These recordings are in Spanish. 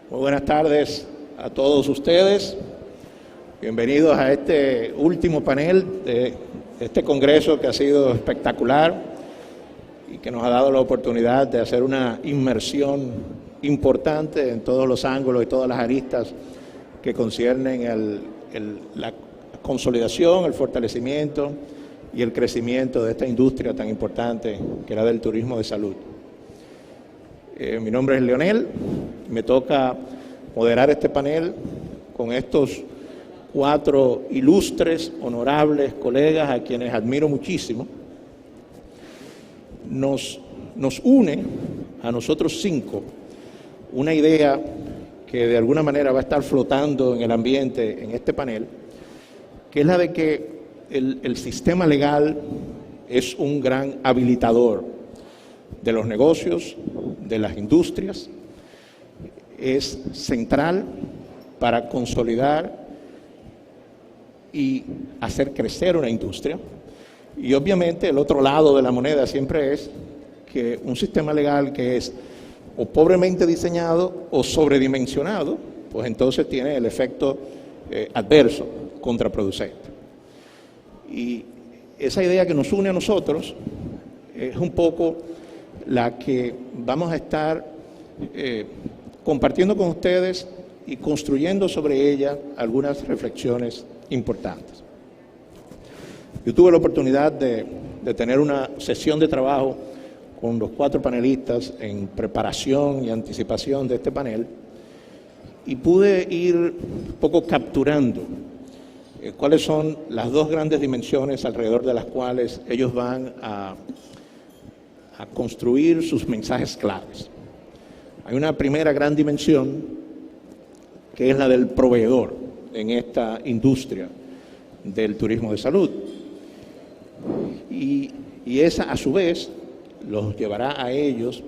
Muy buenas tardes a todos ustedes. Bienvenidos a este último panel de este congreso que ha sido espectacular y que nos ha dado la oportunidad de hacer una inmersión importante en todos los ángulos y todas las aristas que conciernen la consolidación, el fortalecimiento y el crecimiento de esta industria tan importante que era del turismo de salud. Mi nombre es Leonel, me toca moderar este panel con estos 4 ilustres, honorables colegas a quienes admiro muchísimo. Nos une a nosotros 5 una idea que de alguna manera va a estar flotando en el ambiente en este panel, que es la de que el sistema legal es un gran habilitador de los negocios, de las industrias, es central para consolidar y hacer crecer una industria. Y obviamente el otro lado de la moneda siempre es que un sistema legal que es o pobremente diseñado o sobredimensionado, pues entonces tiene el efecto adverso, contraproducente. Y esa idea que nos une a nosotros es un poco la que vamos a estar compartiendo con ustedes y construyendo sobre ella algunas reflexiones importantes. Yo tuve la oportunidad de tener una sesión de trabajo con los 4 panelistas en preparación y anticipación de este panel y pude ir un poco capturando cuáles son las 2 grandes dimensiones alrededor de las cuales ellos van a construir sus mensajes claves. Hay una primera gran dimensión que es la del proveedor en esta industria del turismo de salud. Y esa, a su vez, los llevará a ellos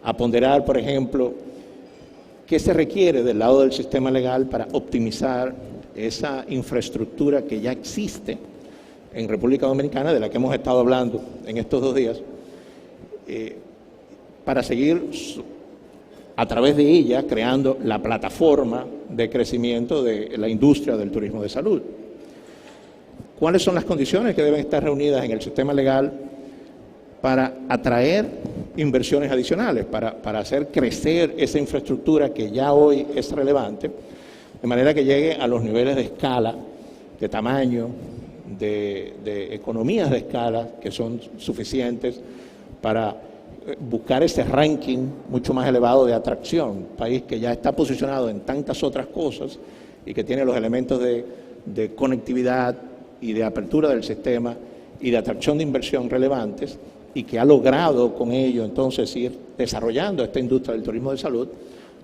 a ponderar, por ejemplo, qué se requiere del lado del sistema legal para optimizar esa infraestructura que ya existe en República Dominicana, de la que hemos estado hablando en estos 2 días, para seguir a través de ella creando la plataforma de crecimiento de la industria del turismo de salud. ¿Cuáles son las condiciones que deben estar reunidas en el sistema legal para atraer inversiones adicionales, para hacer crecer esa infraestructura que ya hoy es relevante, de manera que llegue a los niveles de escala, de tamaño, de economías de escala que son suficientes para buscar ese ranking mucho más elevado de atracción? Un país que ya está posicionado en tantas otras cosas y que tiene los elementos de conectividad y de apertura del sistema y de atracción de inversión relevantes, y que ha logrado con ello entonces ir desarrollando esta industria del turismo de salud.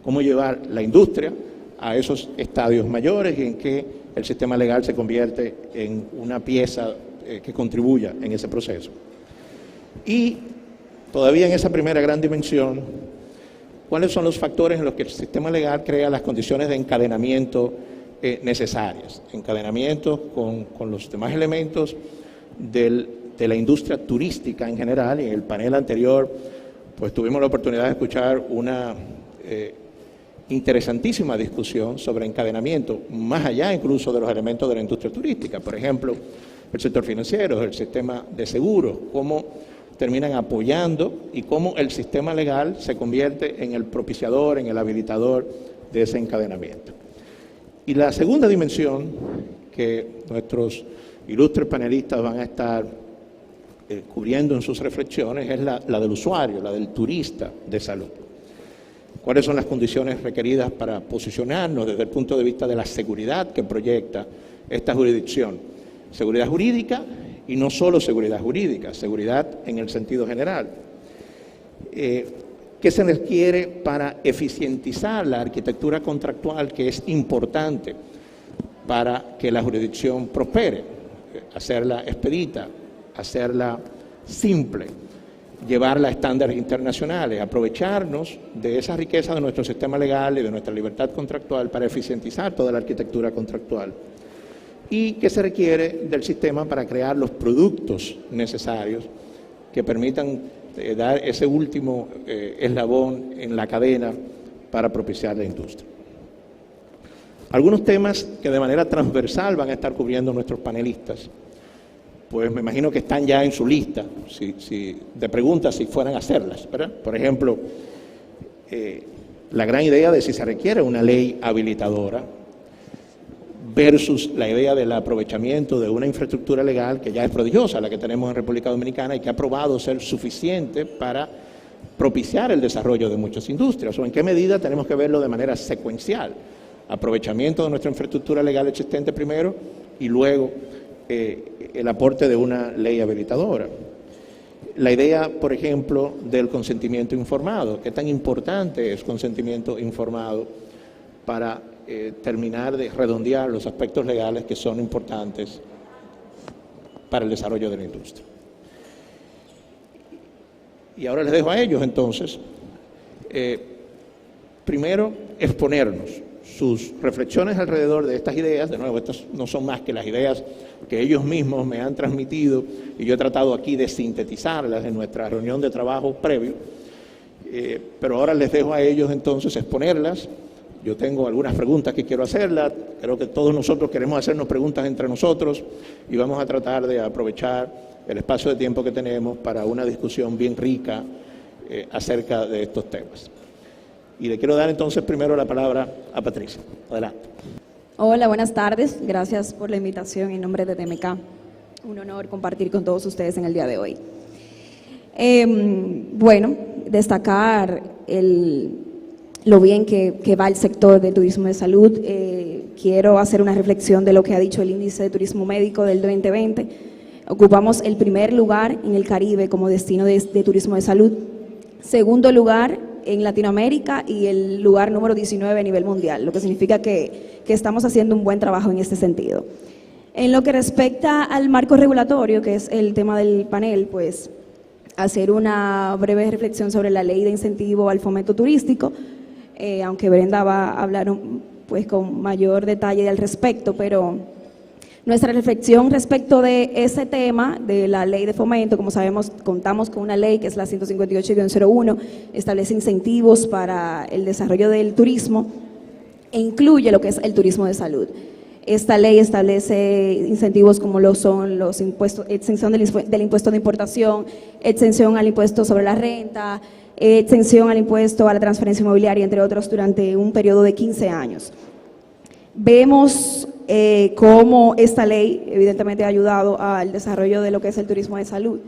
Cómo llevar la industria a esos estadios mayores y en que el sistema legal se convierte en una pieza que contribuya en ese proceso. Y todavía en esa primera gran dimensión, ¿cuáles son los factores en los que el sistema legal crea las condiciones de encadenamiento necesarias? Encadenamientos con los demás elementos de la industria turística en general. Y en el panel anterior pues tuvimos la oportunidad de escuchar una interesantísima discusión sobre encadenamiento, más allá incluso de los elementos de la industria turística. Por ejemplo, el sector financiero, el sistema de seguros, cómo terminan apoyando y cómo el sistema legal se convierte en el propiciador, en el habilitador de ese encadenamiento. Y la segunda dimensión que nuestros ilustres panelistas van a estar cubriendo en sus reflexiones es la del usuario, la del turista de salud. ¿Cuáles son las condiciones requeridas para posicionarnos desde el punto de vista de la seguridad que proyecta esta jurisdicción? Seguridad jurídica y no solo seguridad jurídica, seguridad en el sentido general. ¿Qué se requiere para eficientizar la arquitectura contractual, que es importante para que la jurisdicción prospere? Hacerla expedita, hacerla simple, llevarla a estándares internacionales, aprovecharnos de esa riqueza de nuestro sistema legal y de nuestra libertad contractual para eficientizar toda la arquitectura contractual. ¿Y qué se requiere del sistema para crear los productos necesarios que permitan dar ese último eslabón en la cadena para propiciar la industria. Algunos temas que de manera transversal van a estar cubriendo nuestros panelistas, pues me imagino que están ya en su lista de preguntas si fueran a hacerlas, ¿verdad? Por ejemplo, la gran idea de si se requiere una ley habilitadora versus la idea del aprovechamiento de una infraestructura legal que ya es prodigiosa, la que tenemos en República Dominicana y que ha probado ser suficiente para propiciar el desarrollo de muchas industrias, o en qué medida tenemos que verlo de manera secuencial, aprovechamiento de nuestra infraestructura legal existente primero y luego el aporte de una ley habilitadora. La idea, por ejemplo, del consentimiento informado. ¿Qué tan importante es consentimiento informado para terminar de redondear los aspectos legales que son importantes para el desarrollo de la industria? Y ahora les dejo a ellos, entonces, primero, exponernos sus reflexiones alrededor de estas ideas. De nuevo, estas no son más que las ideas que ellos mismos me han transmitido y yo he tratado aquí de sintetizarlas en nuestra reunión de trabajo previo, pero ahora les dejo a ellos entonces exponerlas. Yo tengo algunas preguntas que quiero hacerlas, creo que todos nosotros queremos hacernos preguntas entre nosotros y vamos a tratar de aprovechar el espacio de tiempo que tenemos para una discusión bien rica acerca de estos temas. Y le quiero dar entonces primero la palabra a Patricia. Adelante. Hola, buenas tardes. Gracias por la invitación en nombre de TMK. Un honor compartir con todos ustedes en el día de hoy. Bueno, destacar lo bien que va el sector del turismo de salud. Quiero hacer una reflexión de lo que ha dicho el índice de turismo médico del 2020. Ocupamos el primer lugar en el Caribe como destino de turismo de salud, segundo lugar en Latinoamérica y el lugar número 19 a nivel mundial, lo que significa que estamos haciendo un buen trabajo en este sentido. En lo que respecta al marco regulatorio, que es el tema del panel, pues hacer una breve reflexión sobre la ley de incentivo al fomento turístico, aunque Brenda va a hablar pues con mayor detalle al respecto, pero nuestra reflexión respecto de ese tema, de la ley de fomento, como sabemos, contamos con una ley que es la 158-01, establece incentivos para el desarrollo del turismo e incluye lo que es el turismo de salud. Esta ley establece incentivos como lo son los impuestos, exención del impuesto de importación, exención al impuesto sobre la renta, exención al impuesto a la transferencia inmobiliaria, entre otros, durante un periodo de 15 años. Vemos cómo esta ley evidentemente ha ayudado al desarrollo de lo que es el turismo de salud.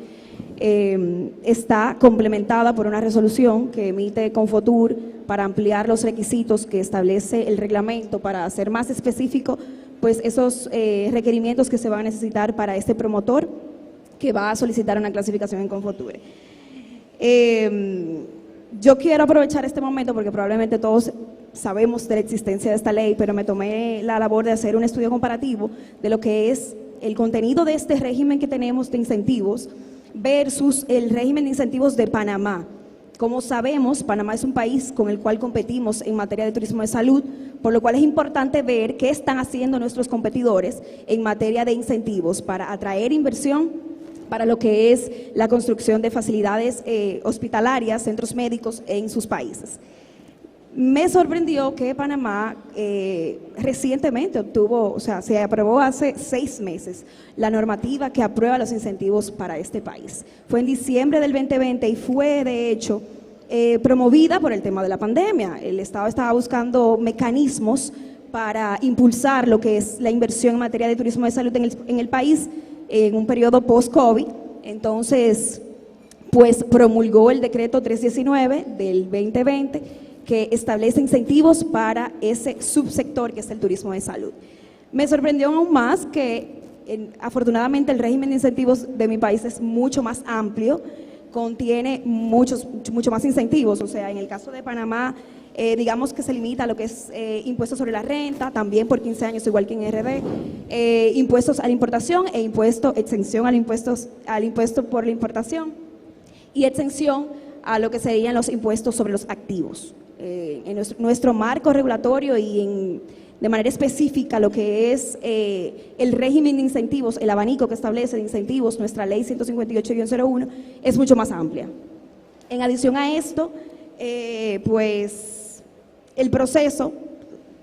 Está complementada por una resolución que emite Confotur para ampliar los requisitos que establece el reglamento para hacer más específico pues esos requerimientos que se van a necesitar para este promotor que va a solicitar una clasificación en Confotur. Yo quiero aprovechar este momento porque probablemente todos sabemos de la existencia de esta ley, pero me tomé la labor de hacer un estudio comparativo de lo que es el contenido de este régimen que tenemos de incentivos versus el régimen de incentivos de Panamá. Como sabemos, Panamá es un país con el cual competimos en materia de turismo de salud, por lo cual es importante ver qué están haciendo nuestros competidores en materia de incentivos para atraer inversión para lo que es la construcción de facilidades hospitalarias, centros médicos en sus países. Me sorprendió que Panamá recientemente se aprobó hace 6 meses la normativa que aprueba los incentivos para este país. Fue en diciembre del 2020 y fue de hecho promovida por el tema de la pandemia. El Estado estaba buscando mecanismos para impulsar lo que es la inversión en materia de turismo de salud en el país en un periodo post-COVID. Entonces, pues promulgó el decreto 319 del 2020 que establece incentivos para ese subsector que es el turismo de salud. Me sorprendió aún más que afortunadamente el régimen de incentivos de mi país es mucho más amplio, contiene mucho más incentivos. O sea, en el caso de Panamá, digamos que se limita a lo que es impuestos sobre la renta, también por 15 años, igual que en RD, impuestos a la importación e exención al impuesto por la importación y exención a lo que serían los impuestos sobre los activos. En nuestro marco regulatorio y de manera específica lo que es el régimen de incentivos, el abanico que establece de incentivos, nuestra ley 158-01, es mucho más amplia. En adición a esto, pues el proceso,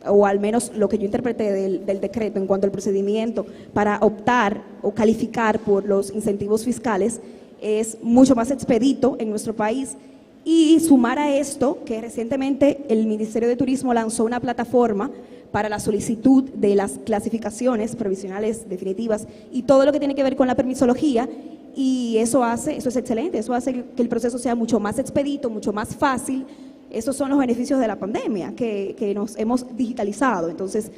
o al menos lo que yo interpreté del decreto en cuanto al procedimiento para optar o calificar por los incentivos fiscales, es mucho más expedito en nuestro país. Y sumar a esto que recientemente el Ministerio de Turismo lanzó una plataforma para la solicitud de las clasificaciones provisionales definitivas y todo lo que tiene que ver con la permisología, y eso es excelente, eso hace que el proceso sea mucho más expedito, mucho más fácil. Esos son los beneficios de la pandemia, que nos hemos digitalizado. Entonces,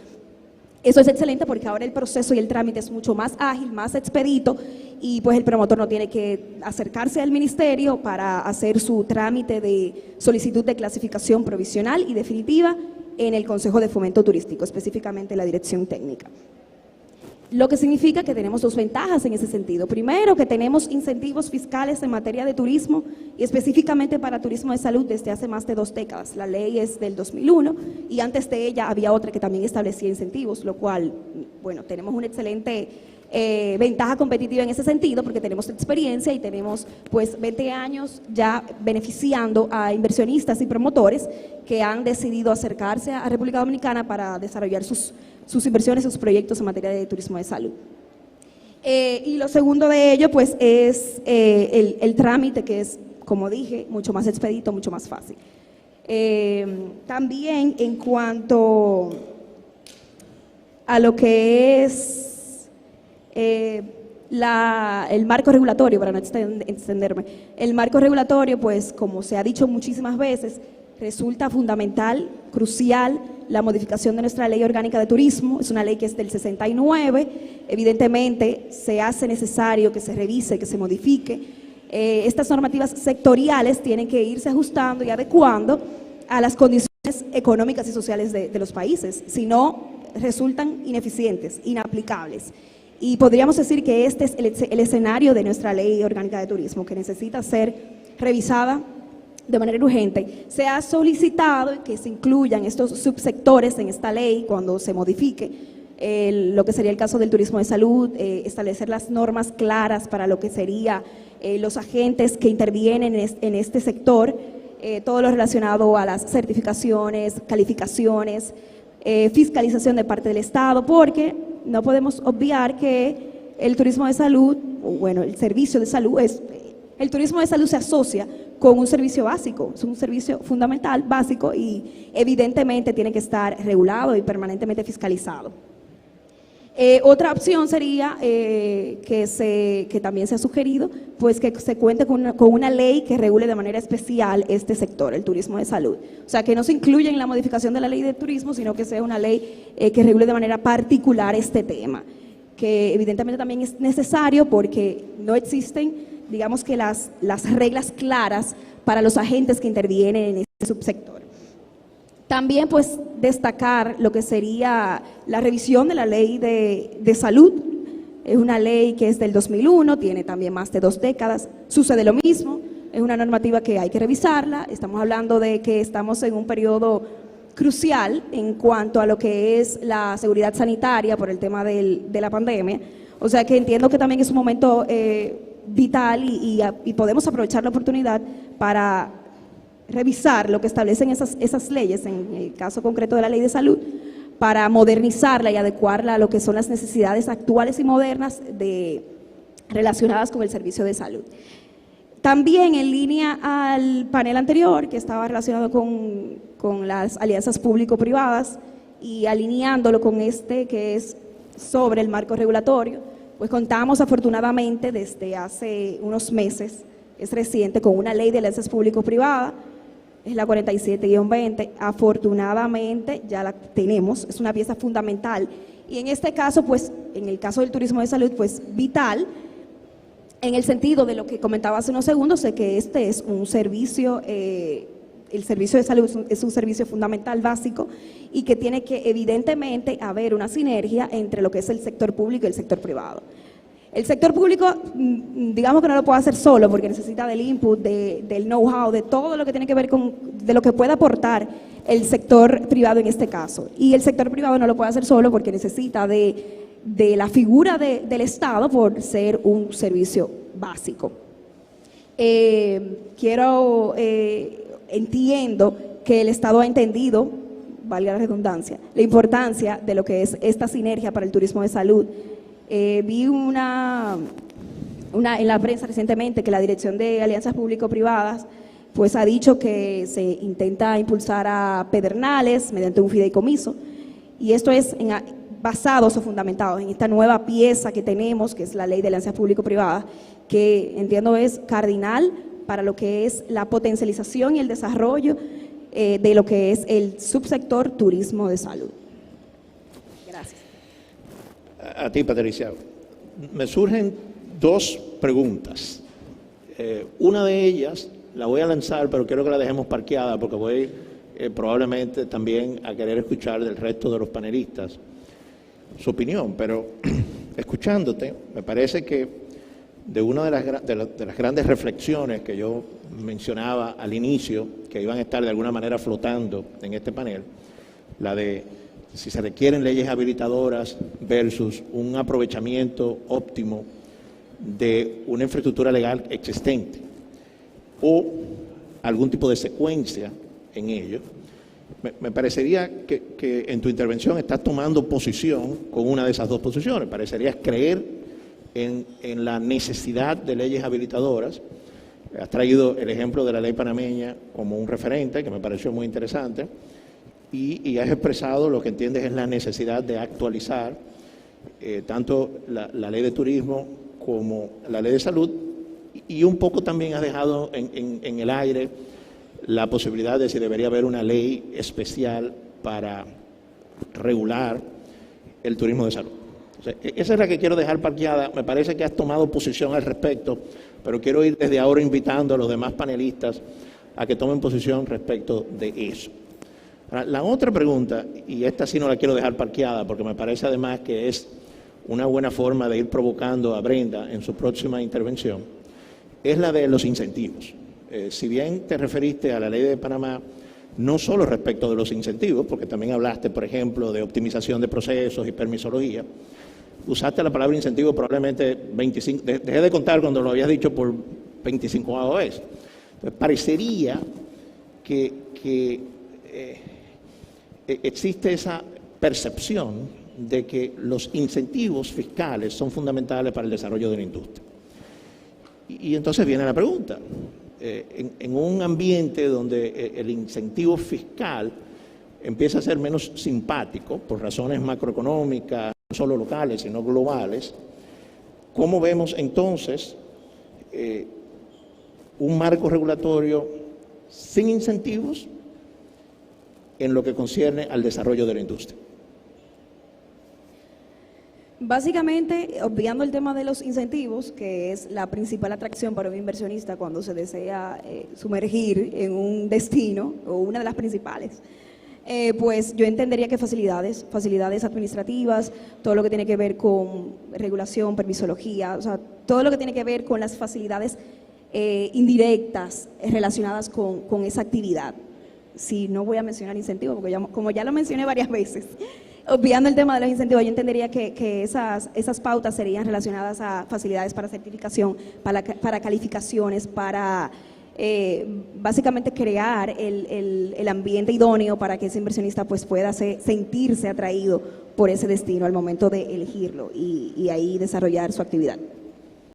eso es excelente porque ahora el proceso y el trámite es mucho más ágil, más expedito, y pues el promotor no tiene que acercarse al ministerio para hacer su trámite de solicitud de clasificación provisional y definitiva en el Consejo de Fomento Turístico, específicamente la Dirección Técnica. Lo que significa que tenemos dos ventajas en ese sentido. Primero, que tenemos incentivos fiscales en materia de turismo y específicamente para turismo de salud desde hace más de 2 décadas. La ley es del 2001 y antes de ella había otra que también establecía incentivos, lo cual, bueno, tenemos una excelente ventaja competitiva en ese sentido porque tenemos experiencia y tenemos pues 20 años ya beneficiando a inversionistas y promotores que han decidido acercarse a República Dominicana para desarrollar sus inversiones, sus proyectos en materia de turismo de salud. Y lo segundo de ello, pues, es el trámite, que es, como dije, mucho más expedito, mucho más fácil. También en cuanto a lo que es el marco regulatorio, para no extenderme, el marco regulatorio, pues, como se ha dicho muchísimas veces, resulta fundamental, crucial, la modificación de nuestra Ley Orgánica de Turismo. Es una ley que es del 69, evidentemente se hace necesario que se revise, que se modifique. Estas normativas sectoriales tienen que irse ajustando y adecuando a las condiciones económicas y sociales de los países, si no resultan ineficientes, inaplicables. Y podríamos decir que este es el escenario de nuestra Ley Orgánica de Turismo, que necesita ser revisada de manera urgente. Se ha solicitado que se incluyan estos subsectores en esta ley cuando se modifique lo que sería el caso del turismo de salud, establecer las normas claras para lo que sería los agentes que intervienen en este sector, todo lo relacionado a las certificaciones, calificaciones, fiscalización de parte del Estado, porque no podemos obviar que el turismo de salud, bueno, el servicio de salud el turismo de salud se asocia con un servicio básico, es un servicio fundamental, básico, y evidentemente tiene que estar regulado y permanentemente fiscalizado. Otra opción sería que también se ha sugerido, pues que se cuente con una ley que regule de manera especial este sector, el turismo de salud. O sea, que no se incluya en la modificación de la ley de turismo, sino que sea una ley que regule de manera particular este tema, que evidentemente también es necesario porque no existen, digamos que las reglas claras para los agentes que intervienen en este subsector. También, pues, destacar lo que sería la revisión de la ley de salud. Es una ley que es del 2001, tiene también más de 2 décadas, sucede lo mismo, es una normativa que hay que revisarla. Estamos hablando de que estamos en un periodo crucial en cuanto a lo que es la seguridad sanitaria por el tema de la pandemia, o sea que entiendo que también es un momento vital y podemos aprovechar la oportunidad para revisar lo que establecen esas leyes, en el caso concreto de la ley de salud, para modernizarla y adecuarla a lo que son las necesidades actuales y modernas relacionadas con el servicio de salud. También en línea al panel anterior, que estaba relacionado con las alianzas público-privadas y alineándolo con este que es sobre el marco regulatorio, pues contamos afortunadamente desde hace unos meses, es reciente, con una ley de alianzas público-privadas, es la 47-20, afortunadamente ya la tenemos, es una pieza fundamental. Y en este caso, pues, en el caso del turismo de salud, pues vital, en el sentido de lo que comentaba hace unos segundos, de que este es un servicio, el servicio de salud es un servicio fundamental, básico, y que tiene que evidentemente haber una sinergia entre lo que es el sector público y el sector privado. El sector público, digamos que no lo puede hacer solo porque necesita del input, del know-how, de todo lo que tiene que ver de lo que puede aportar el sector privado en este caso. Y el sector privado no lo puede hacer solo porque necesita de la figura del Estado por ser un servicio básico. Entiendo que el Estado ha entendido valga la redundancia, la importancia de lo que es esta sinergia para el turismo de salud. Vi en la prensa recientemente que la Dirección de Alianzas Público-Privadas pues ha dicho que se intenta impulsar a Pedernales mediante un fideicomiso, y esto es basados o fundamentados en esta nueva pieza que tenemos, que es la Ley de Alianzas Público-Privadas, que entiendo es cardinal para lo que es la potencialización y el desarrollo de lo que es el subsector turismo de salud. Gracias. A ti, Patricia. Me surgen dos preguntas. Una de ellas la voy a lanzar, pero quiero que la dejemos parqueada porque voy probablemente también a querer escuchar del resto de los panelistas su opinión. Pero escuchándote, me parece que de una de las grandes reflexiones que yo mencionaba al inicio, que iban a estar de alguna manera flotando en este panel, la de si se requieren leyes habilitadoras versus un aprovechamiento óptimo de una infraestructura legal existente o algún tipo de secuencia en ello, me parecería que en tu intervención estás tomando posición con una de esas dos posiciones. Parecerías creer en la necesidad de leyes habilitadoras. Has traído el ejemplo de la ley panameña como un referente, que me pareció muy interesante, y has expresado lo que entiendes es la necesidad de actualizar tanto la ley de turismo como la ley de salud, y un poco también has dejado en el aire la posibilidad de si debería haber una ley especial para regular el turismo de salud. Esa es la que quiero dejar parqueada. Me parece que has tomado posición al respecto, pero quiero ir desde ahora invitando a los demás panelistas a que tomen posición respecto de eso. Ahora, la otra pregunta, y esta sí no la quiero dejar parqueada porque me parece además que es una buena forma de ir provocando a Brenda en su próxima intervención, es la de los incentivos. Si bien te referiste a la ley de Panamá, no solo respecto de los incentivos, porque también hablaste, por ejemplo, de optimización de procesos y permisología, usaste la palabra incentivo probablemente 25, dejé de contar cuando lo habías dicho por 25ª vez. Entonces, parecería que existe esa percepción de que los incentivos fiscales son fundamentales para el desarrollo de la industria. Y entonces viene la pregunta. En un ambiente donde el incentivo fiscal empieza a ser menos simpático por razones macroeconómicas, no solo locales, sino globales, ¿cómo vemos entonces un marco regulatorio sin incentivos en lo que concierne al desarrollo de la industria? Básicamente, obviando el tema de los incentivos, que es la principal atracción para un inversionista cuando se desea sumergir en un destino, o una de las principales, pues yo entendería que facilidades administrativas, todo lo que tiene que ver con regulación, permisología, o sea, todo lo que tiene que ver con las facilidades indirectas relacionadas con esa actividad. Sí, no voy a mencionar incentivos, porque como ya lo mencioné varias veces. Obviando el tema de los incentivos, yo entendería que esas pautas serían relacionadas a facilidades para certificación, para calificaciones, para básicamente crear el ambiente idóneo para que ese inversionista pues pueda sentirse atraído por ese destino al momento de elegirlo y ahí desarrollar su actividad.